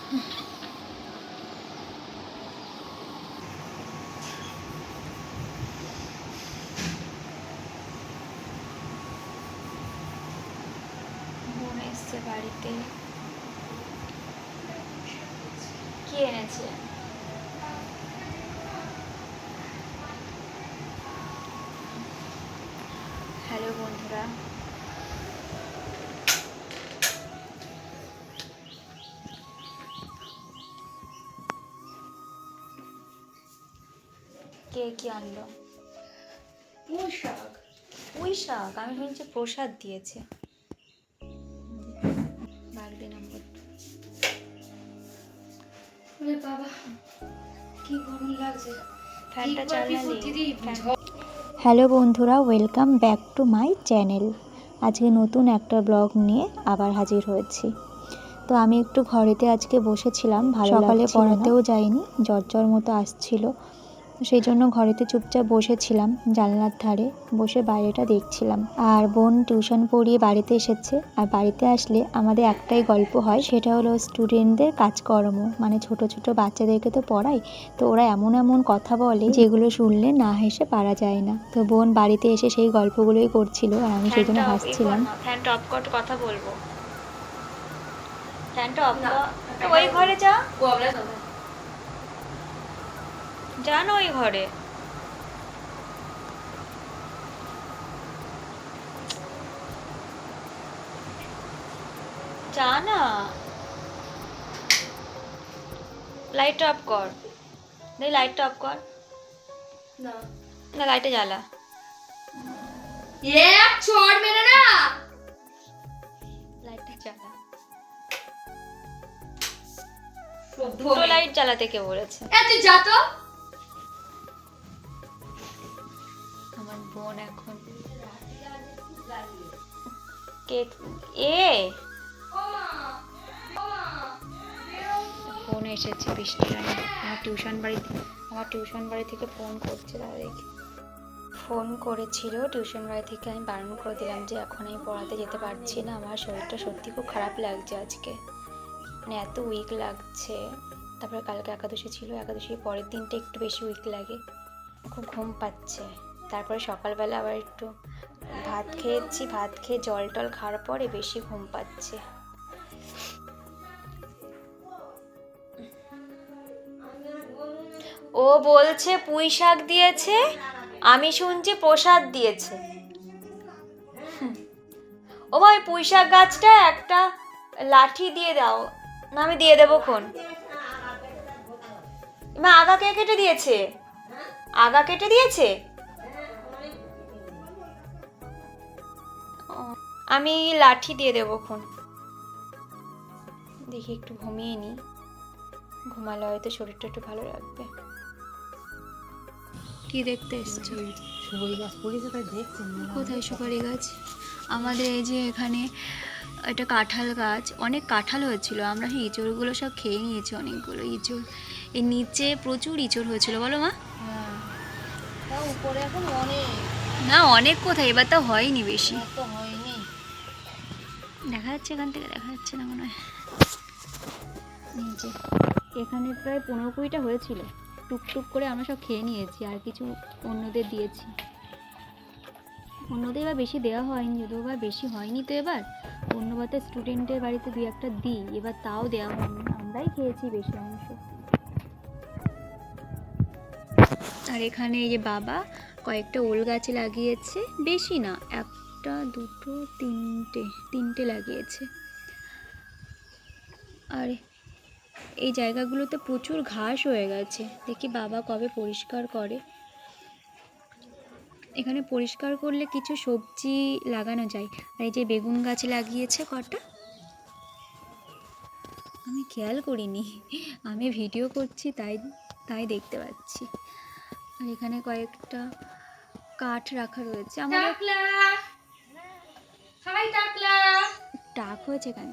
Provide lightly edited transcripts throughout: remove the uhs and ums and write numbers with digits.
বোন এসছে বাড়িতে। কি এনেছে? হ্যালো বন্ধুরা, কে কি আনলো? পুঁই শাক। পুঁই শাক? আমি শুনছি প্রসাদ দিয়েছে। বাগদি নম্বর। বাবা কি গরম লাগছে, ফ্যানটা চালালে। ঝড়। হ্যালো বন্ধুরা, welcome back to my channel. আজকে নতুন একটা ব্লগ নিয়ে আবার হাজির হয়েছি। তো আমি একটু ঘরেতে আজকে বসেছিলাম, ভালো সকালে পড়াতেও যাইনি, জ্বর মতো আসছিল। সেই জন্য ঘরেতে চুপচাপ বসেছিলাম, জানলার ধারে বসে বাইরেটা দেখছিলাম। আর বোন টিউশন পড়িয়ে বাড়িতে এসেছে। আর বাড়িতে আসলে আমাদের একটাই গল্প হয়, সেটা হলো স্টুডেন্টদের কাজকর্ম। মানে ছোট ছোট বাচ্চাদেরকে তো পড়াই, তো ওরা এমন এমন কথা বলে যেগুলো শুনলে না হেসে পারা যায় না। তো বোন বাড়িতে এসে সেই গল্পগুলোই করছিল আর আমি সেই জন্য হাসছিলাম। ফ্যানটা অফ কর, কথা বলবো। ফ্যানটা অফ কর। ওই ঘরে যা, যা না ওই ঘরে। যা না, লাইট অফ কর। দেখ, লাইটটা অফ কর। না না, লাইটটা জ্বালা। এক চড় মেরে না, লাইটটা জ্বালা। দুটো লাইট জ্বালাতে কে বলেছে? তুই যা তো। আমার বোন এখন কে এ ফোন এসেছে বৃষ্টি রানী। আমার টিউশন বাড়ি থেকে ফোন করছে, দাদা দেখি। ফোন করেছিল টিউশন বাড়ি থেকে, আমি বারণ করে দিলাম যে এখন আমি পড়াতে যেতে পারছি না, আমার শরীরটা সত্যি খুব খারাপ লাগছে আজকে, মানে এত উইক লাগছে। তারপরে কালকে একাদশী ছিল, একাদশীর পরের দিনটা একটু বেশি উইক লাগে, খুব ঘুম পাচ্ছে। তারপরে সকালবেলা আবার একটু ভাত খেয়েছি, ভাত খেয়ে জল টল খাওয়ার পরে বেশি ঘুম পাচ্ছে। ও বলছে পুঁই শাক দিয়েছে, আমি শুনছি প্রসাদ দিয়েছে। ও মা, ওই পুঁই শাক গাছটা একটা লাঠি দিয়ে দাও না, আমি দিয়ে দেবো খন। মা, আগা কে কেটে দিয়েছে? আগা কেটে দিয়েছে? আমি লাঠি দিয়ে দেবো খন। দেখি একটু ঘুমিয়ে নি, ঘুমালে হয়তো শরীরটা একটু ভালো লাগবে। কি দেখতে এসছো? সুপারি গাছ পড়েছে, তাই দেখছেন? কোথায় সুপারি গাছ? আমাদের এই যে এখানে একটা কাঁঠাল গাছ, অনেক কাঁঠাল হয়েছিল, আমরা সেই ইঁচড়গুলো সব খেয়ে নিয়েছি, অনেকগুলো ইঁচড়। এর নিচে প্রচুর ইঁচড় হয়েছিল, বলো মা? তাও উপরে এখন অনেক। না, অনেক কোথায়, এবার তো হয়নি বেশি। তো হয়নি। দেখা যাচ্ছে এখান থেকে, দেখা যাচ্ছে না মনে হয়। নিচে এখানে প্রায় 15-20টা হয়েছিল, টুকটুক করে আমরা সব খেয়ে নিয়েছি, আর কিছু অন্যদের দিয়েছি। অন্যদের এবার বেশি দেওয়া হয়নি, যদিও এবার বেশি হয়নি, তো এবার অন্যবার তো স্টুডেন্টের বাড়িতে 2-1টা দিই, এবার তাও দেওয়া হয়নি, আমরাই খেয়েছি বেশি অংশ। আর এখানে এই যে বাবা কয়েকটা ওল গাছে লাগিয়েছে, বেশি না, 1, 2, 3টে লাগিয়েছে। আর এই জায়গাগুলোতে প্রচুর ঘাস হয়ে গেছে, দেখি বাবা কবে পরিষ্কার করে। এখানে পরিষ্কার করলে কিছু সবজি লাগানো যায়। আর এই যে বেগুন গাছ লাগিয়েছে কটা, আমি খেয়াল করিনি, আমি ভিডিও করছি তাই দেখতে পাচ্ছি। আর এখানে কয়েকটা কাঠ রাখা রয়েছে। আমাদের টাক হয়েছে কেন?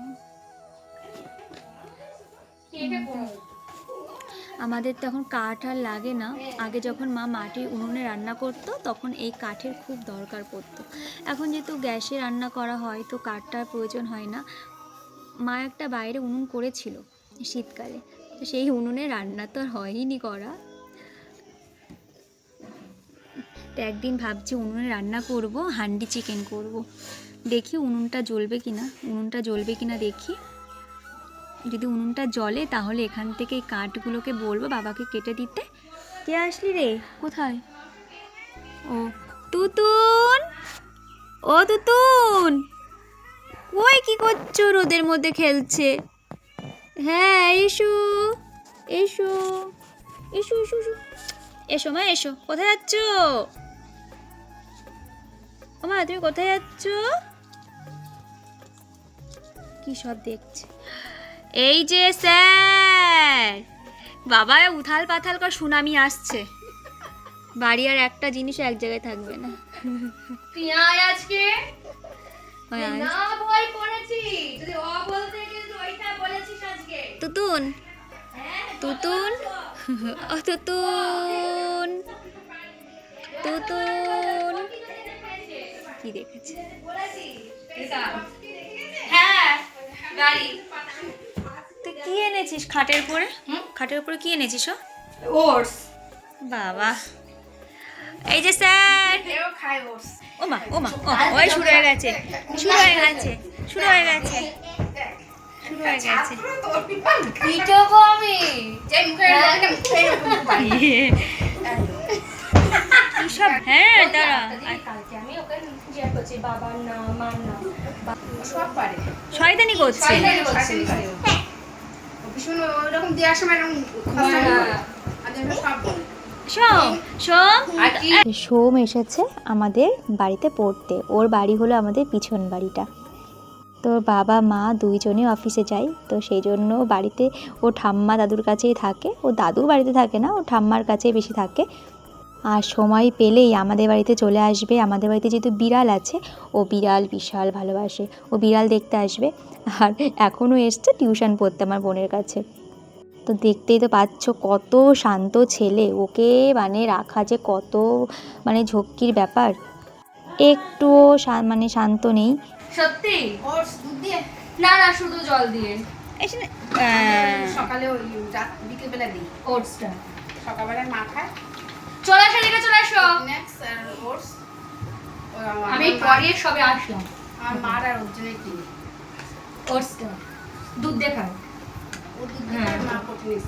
আমাদের তখন কাঠ আর লাগে না, আগে যখন মা মাটির উনুনে রান্না করতো তখন এই কাঠের খুব দরকার পড়তো। এখন যেহেতু গ্যাসে রান্না করা হয় তো কাঠটার প্রয়োজন হয় না। মা একটা বাইরে উনুন করেছিল, শীতকালে। তো সেই উনুনে রান্না তো আর হয়নি করা। তো একদিন ভাবছি উনুনে রান্না করব, হান্ডি চিকেন করব। দেখি উনুনটা জ্বলবে কিনা দেখি। যদি উনুনটা জ্বলে তাহলে এখান থেকে এই কাঠগুলোকে বলবো বাবাকে কেটে দিতে। কে আসলি রে? কোথায়? ও তুতুন, ও তুতুন, ওই কি করছো? রোদের মধ্যে খেলছে। হ্যাঁ এসো এসো এসো এসো এসো এসো মা এসো। কোথায় যাচ্ছ? ও মা তুমি কোথায় যাচ্ছ? কি সব দেখছে? এই যে স্যার, বাবা উথাল পাথাল কর, সুনামি আসছে। বাড়ি আর একটা জিনিস এক জায়গায় থাকবে না। তুই আয় আজকে। ওই আয়। না ভয় করেছি, যদি অ বলতে কিন্তু ওইটা বলেছিস আজকে। তুতুন, তুতুন, ও তুতুন, তুতুন, কি দেখেছে? হ্যাঁ গাড়ি। তুই কি এনেছিস খাটের উপরে? খাটের উপরে কি এনেছিস? ওটস। বাবা, এই যে স্যার। এও খায় ওটস। ও মা ও মা ও ওই শুরু হয়ে গেছে, শুরু হয়ে গেছে, শুরু হয়ে গেছে, শুরু হয়ে গেছে। পিটাবো আমি। যে মুখে কি সব? হ্যাঁ দাঁড়া, কালকে আমি ওকে জিজ্ঞাসা করছি বাবার না মার না সব পারে। শয়তানি করছে। ভীষণ ওরকম দেওয়ার সময় এরকম সব বলে। সোম, সোম, আর কি সোম এসেছে আমাদের বাড়িতে পড়তে। ওর বাড়ি হলো আমাদের পিছন বাড়িটা। তো বাবা মা দুইজনে অফিসে যায়, তো সেই জন্য বাড়িতে ও ঠাম্মা দাদুর কাছেই থাকে। ও দাদু বাড়িতে থাকে না, ও ঠাম্মার কাছেই বেশি থাকে। আর সময় পেলেই আমাদের বাড়িতে চলে আসবে। আমাদের বাড়িতে যেহেতু বিড়াল আছে, ও বিড়াল বিশাল ভালোবাসে, ও বিড়াল দেখতে আসবে। আর এখনও এসছে টিউশন পড়তে আমার বোনের কাছে। তো দেখতেই তো পাচ্ছ কত শান্ত ছেলে, ওকে মানে রাখা যে কত মানে ঝক্কির ব্যাপার। একটুও মানে শান্ত নেই। সত্যি ওটস দুধ দিয়ে? না না শুধু জল দিয়ে। সকালে ওই বিকেল বেলা দিই ওটসটা। সকালবেলায় মা খায়। চলে আসো এদিকে, চলে আসো। স্ন্যাক্স আর ওটস আমি পরে সবে আসলাম। আমার মার আর ওর জন্য কিনি ওটসটা। দুধ দিয়ে খায়। ও দুধ দিয়ে খায়, মা কোটো নিস।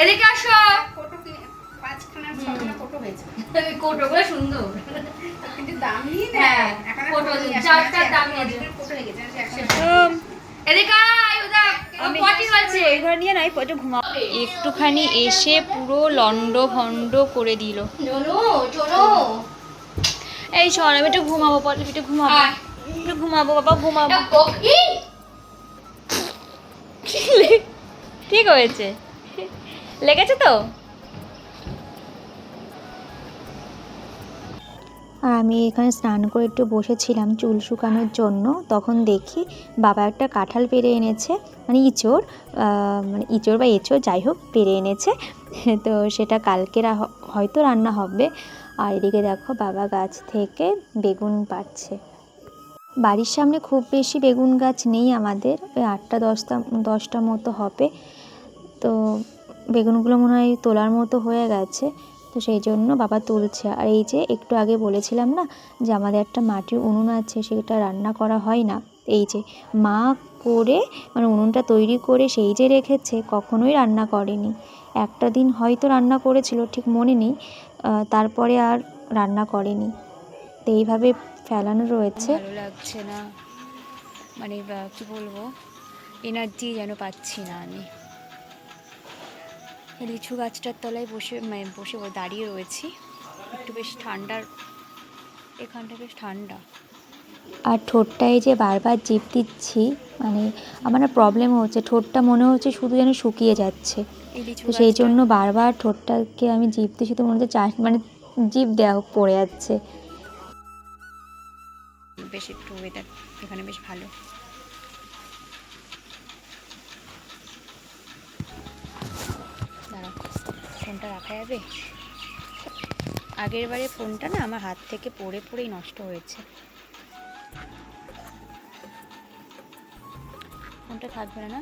এদিকে আসো। কোটো কিনে 5খানা 6খানা কোটো হয়েছে। কোটোগুলো সুন্দর কিন্তু দামি না। হ্যাঁ কোটো চারটা দামি আছে। কোটো হয়ে গেছে সোম, এদিকে আয়। ওদা আমি পটি আছে। এবার নিয়ে নাই পটে ঘুমা। একটুখানি এসে পুরো লন্ড ভন্ড করে দিল। চলো চলো। এই শোন, আমি একটু ঘুমাবো, পরে একটু ঘুমাবো, একটু ঘুমাবো বাবা, ঘুমাবো। ঠিক হয়েছে, লেগেছে তো? আর আমি এখানে স্নান করে একটু বসেছিলাম চুল শুকানোর জন্য। তখন দেখি বাবা একটা কাঁঠাল পেড়ে এনেছে, মানে ইঁচড়, মানে ইঁচড় বা এঁচড় যাই হোক পেড়ে এনেছে। তো সেটা কালকে হয়তো রান্না হবে। আর এদিকে দেখো বাবা গাছ থেকে বেগুন পাড়ছে। বাড়ির সামনে খুব বেশি বেগুন গাছ নেই আমাদের, ওই 8টা 10টা মতো হবে। তো বেগুনগুলো মনে হয় তোলার মতো হয়ে গেছে, তো সেই জন্য বাবা তুলছে। আর এই যে একটু আগে বলেছিলাম না যে আমাদের একটা মাটির উনুন আছে, সেটা রান্না করা হয় না। এই যে মা করে মানে উনুনটা তৈরি করে সেই যে রেখেছে, কখনোই রান্না করেনি। একটা দিন হয়তো রান্না করেছিল, ঠিক মনে নেই, তারপরে আর রান্না করেনি। তো এইভাবে ফেলানো রয়েছে। ভালো লাগছে না, মানে কি বলবো, এনার্জি যেন পাচ্ছি না আমি। লিচু গাছটার তলায় বসে দাঁড়িয়ে রয়েছি। একটু বেশ ঠান্ডার, এখানটা বেশ ঠান্ডা। আর ঠোঁটটায় যে বারবার জিভ দিচ্ছি, মানে আমার না প্রবলেম হচ্ছে, ঠোঁটটা মনে হচ্ছে শুধু যেন শুকিয়ে যাচ্ছে। তো সেই জন্য বারবার ঠোঁটটাকে আমি জিভ দিচ্ছি, তো মনে হচ্ছে মানে জিভ দেওয়া পড়ে যাচ্ছে। বেশ একটু ওয়েদার এখানে বেশ ভালো। দাঁড়াও, ফোনটা রাখা যাবে? আগের বারে ফোনটা না আমার হাত থেকে পড়ে পড়েই নষ্ট হয়েছে। ফোনটা থাকবে না?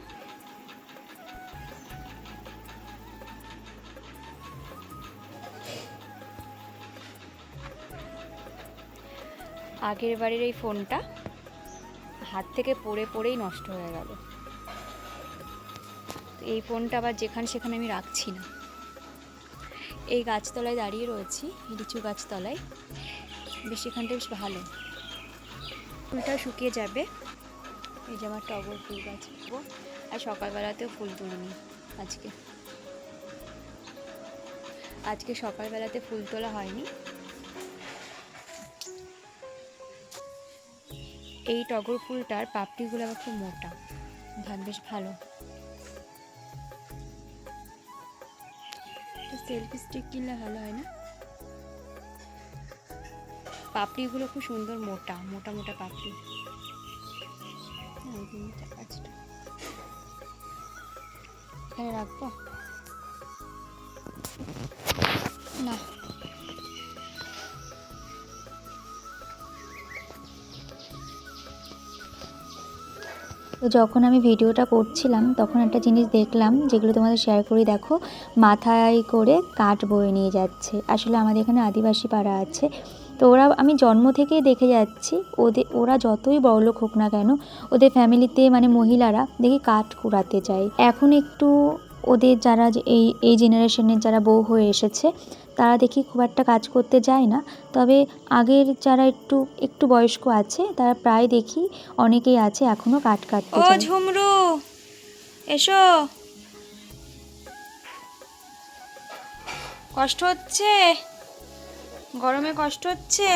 আগের বাড়ির এই ফোনটা হাত থেকে পড়ে পড়েই নষ্ট হয়ে গেল। এই ফোনটা আবার যেখানে সেখানে আমি রাখছি না। এই গাছতলায় দাঁড়িয়ে রয়েছি, লিচু গাছতলায়। বেশ এখানটা বেশ ভালো, ফুলটাও শুকিয়ে যাবে। এই যে আমার টগর ফুল গাছ, আর সকালবেলাতেও ফুল তুলিনি আজকে সকালবেলাতে ফুল তোলা হয়নি। এই টগর ফুলটার পাপড়িগুলো আবার খুব মোটা, বেশ ভালো। সেলফি স্টিক কিনলে ভালো হয় না? পাপড়িগুলো খুব সুন্দর, মোটা মোটা মোটা পাপড়ি। এখানে রাখবো না? তো যখন আমি ভিডিওটা করছিলাম তখন একটা জিনিস দেখলাম, যেগুলো তোমাদের শেয়ার করি। দেখো, মাথায় করে কাঠ বয়ে নিয়ে যাচ্ছে। আসলে আমাদের এখানে আদিবাসী পাড়া আছে, তো আমি জন্ম থেকেই দেখে যাচ্ছি ওরা যতই বড়লোক হোক না কেন, ওদের ফ্যামিলিতে মানে মহিলারা দেখি কাঠ কুড়াতে যায়। এখন একটু ওদের যারা এই জেনারেশনের যারা বউ হয়ে এসেছে, তারা দেখি খুব একটা কাজ করতে যায় না। তবে আগের যারা একটু বয়স্ক আছে, তারা প্রায় দেখি অনেকেই আছে এখনো কাঠ কাটতে যায়। ও ঝুমরু, এসো। কষ্ট হচ্ছে? গরমে কষ্ট হচ্ছে?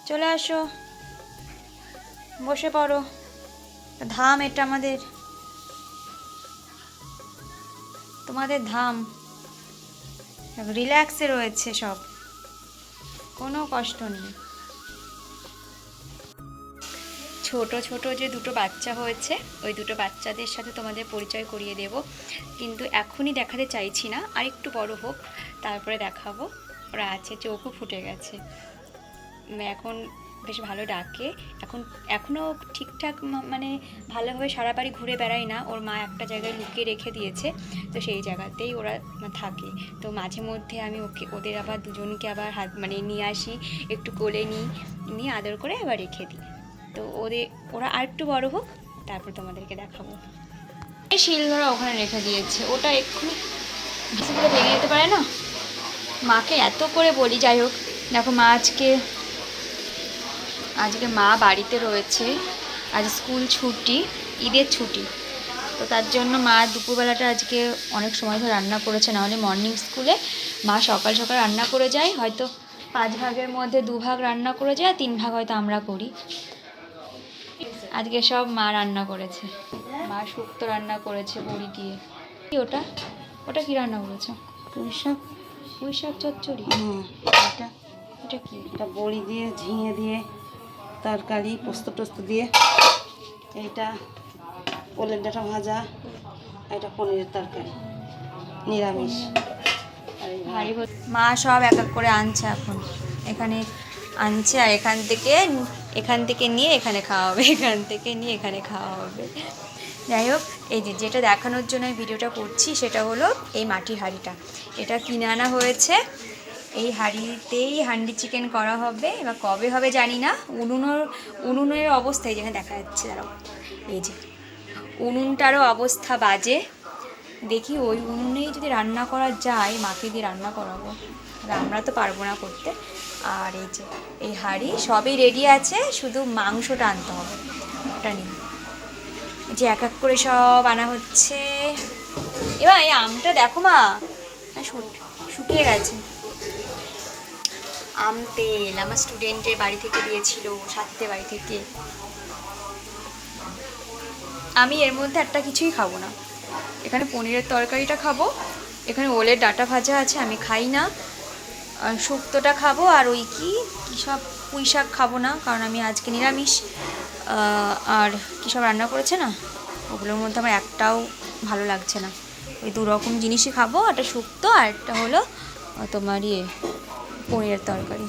চলে আসো, বসে পড়ো। ধাম এটা তোমাদের ধাম। রিল্যাক্সে রয়েছে সব, কোনো কষ্ট নেই। ছোট ছোট যে দুটো বাচ্চা হয়েছে, ওই দুটো বাচ্চাদের সাথে তোমাদের পরিচয় করিয়ে দেব, কিন্তু এখনই দেখাতে চাইছি না। আর একটু বড় হোক, তারপরে দেখাবো। ওরা আছে, চোখও ফুটে গেছে, এখন বেশ ভালো ডাকে। এখনও ঠিকঠাক মানে ভালোভাবে সারা বাড়ি ঘুরে বেড়ায় না। ওর মা একটা জায়গায় লুকিয়ে রেখে দিয়েছে, তো সেই জায়গাতেই ওরা থাকে। তো মাঝে মধ্যে আমি ওদের আবার দুজনকে আবার নিয়ে আসি, একটু কোলে নিয়ে আদর করে আবার রেখে দিই। তো ওরা আর একটু বড় হোক, তারপর তোমাদেরকে দেখাবো। এই শিল ধরা ওখানে রেখে দিয়েছে, ওটা এক্ষুনি বেশি করে ভেঙে যেতে পারে না। মাকে এত করে বলি, যাই হোক। দেখো, মা আজকে মা বাড়িতে রয়েছে। আজ স্কুল ছুটি, ঈদের ছুটি, তো তার জন্য মা দুপুরবেলাটা আজকে অনেক সময় ধরে রান্না করেছে। নাহলে মর্নিং স্কুলে মা সকাল সকাল রান্না করে যায়, হয়তো 5 ভাগের মধ্যে 2 ভাগ রান্না করে যায়, 3 ভাগ হয়তো আমরা করি। আজকে সব মা রান্না করেছে। মা শুক্তো রান্না করেছে বড়ি দিয়ে। কি ওটা কি রান্না করেছো? পুঁই শাক চচ্চড়ি। এটা কি? এটা বড়ি দিয়ে, ঝিঙে দিয়ে তরকারি, পোস্ত টোস্ত দিয়ে। এইটা ওলের ডাঁটা ভাজা, এটা পনিরের তরকারি, নিরামিষ। মা সব এক এক করে আনছে, এখন এখানে আনছে, আর এখান থেকে নিয়ে এখানে খাওয়া হবে, এখান থেকে নিয়ে এখানে খাওয়া হবে। যাই হোক, এই যেটা দেখানোর জন্য আমি ভিডিওটা করছি, সেটা হলো এই মাটির হাঁড়িটা। এটা কিনে আনা হয়েছে। এই হাঁড়িতেই হান্ডি চিকেন করা হবে। এবার কবে হবে জানি না। উনুনের অবস্থায় যেখানে দেখা যাচ্ছে, দাঁড়াও, এই যে উনুনটারও অবস্থা বাজে। দেখি ওই উনুনেই যদি রান্না করা যায়, মাকে দিয়ে রান্না করাবো। আমরা তো পারবো না করতে। আর এই হাঁড়ি সবই রেডি আছে, শুধু মাংসটা আনতে হবে, ওটা নিয়ে যে এক এক করে সব আনা হচ্ছে। এবার এই আমটা দেখো মা, শুকিয়ে গেছে। আম তেল আমার স্টুডেন্টের বাড়ি থেকে দিয়েছিল, সাথে বাড়ি থেকে। আমি এর মধ্যে একটা কিছুই খাবো না। এখানে পনিরের তরকারিটা খাবো, এখানে ওলের ডাঁটা ভাজা আছে, আমি খাই না। শুক্তোটা খাবো, আর ওই কি সব পুঁই শাক খাবো না, কারণ আমি আজকে নিরামিষ। আর কী সব রান্না করেছে না, ওগুলোর মধ্যে আমার একটাও ভালো লাগছে না। ওই 2 রকম জিনিসই খাবো, একটা শুক্তো আর একটা হলো তোমার পনিরের তরকারি।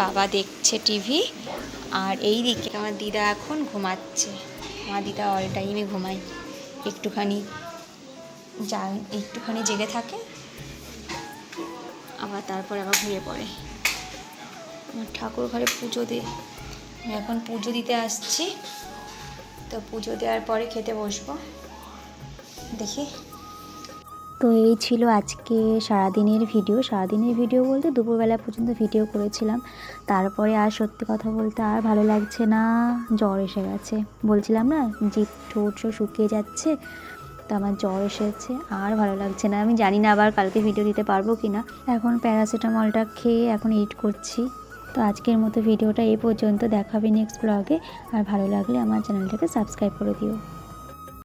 বাবা দেখছে টিভি, আর এই দিকে আমার দিদা এখন ঘুমাচ্ছে। আমার দিদা অল টাইমে ঘুমায়, একটুখানি জেগে থাকে, আবার তারপর আবার ঘুমিয়ে পড়ে। ঠাকুর ঘরে পুজো দিই, আমি এখন পুজো দিতে আসছি। তো পুজো দেওয়ার পরে খেতে বসবো। দেখি। তো এই ছিল আজকে সারাদিনের ভিডিও বলতে দুপুরবেলা পর্যন্ত ভিডিও করেছিলাম। তারপরে আর সত্যি কথা বলতে আর ভালো লাগছে না, জ্বর এসে গেছে। বলছিলাম না জিভ ঠোঁট শুকিয়ে যাচ্ছে, তো আমার জ্বর এসেছে, আর ভালো লাগছে না। আমি জানি না আবার কালকে ভিডিও দিতে পারবো কি না। এখন প্যারাসিটামলটা খেয়ে এখন এডিট করছি। তো আজকের মতো ভিডিওটা এই পর্যন্ত, দেখাবে নেক্সট ব্লগে। আর ভালো লাগলে আমার চ্যানেলটাকে সাবস্ক্রাইব করে দিও।